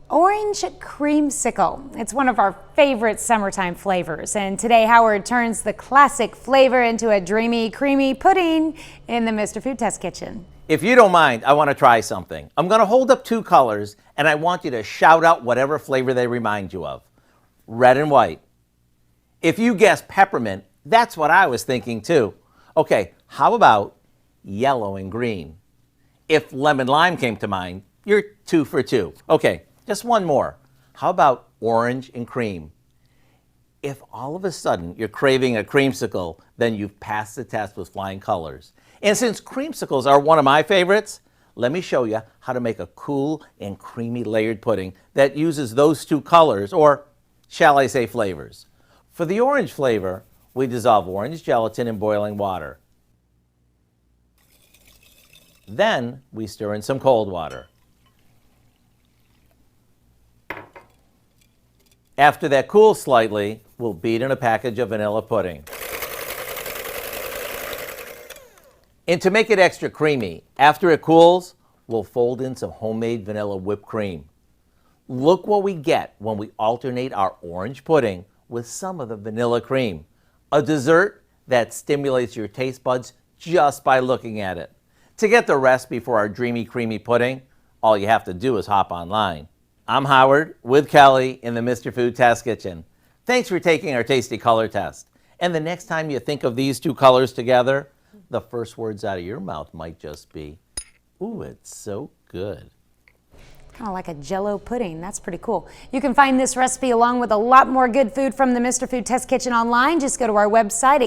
Orange creamsicle. It's one of our favorite summertime flavors. And today Howard turns the classic flavor into a dreamy, creamy pudding in the Mr. Food Test Kitchen. If you don't mind, I want to try something. I'm going to hold up two colors and I want you to shout out whatever flavor they remind you of. Red and white. If you guess peppermint, that's what I was thinking too. Okay, how about yellow and green? If lemon lime came to mind, you're 2 for 2. Okay. Just one more. How about orange and cream? If all of a sudden you're craving a creamsicle, then you've passed the test with flying colors. And since creamsicles are one of my favorites, let me show you how to make a cool and creamy layered pudding that uses those two colors, or shall I say flavors. For the orange flavor, we dissolve orange gelatin in boiling water. Then we stir in some cold water. After that cools slightly, we'll beat in a package of vanilla pudding. And to make it extra creamy, after it cools, we'll fold in some homemade vanilla whipped cream. Look what we get when we alternate our orange pudding with some of the vanilla cream. A dessert that stimulates your taste buds just by looking at it. To get the recipe for our dreamy, creamy pudding, all you have to do is hop online. I'm Howard with Kelly in the Mr. Food Test Kitchen. Thanks for taking our tasty color test. And the next time you think of these two colors together, the first words out of your mouth might just be, ooh, it's so good. Kind of like a Jell-O pudding. That's pretty cool. You can find this recipe along with a lot more good food from the Mr. Food Test Kitchen online. Just go to our website at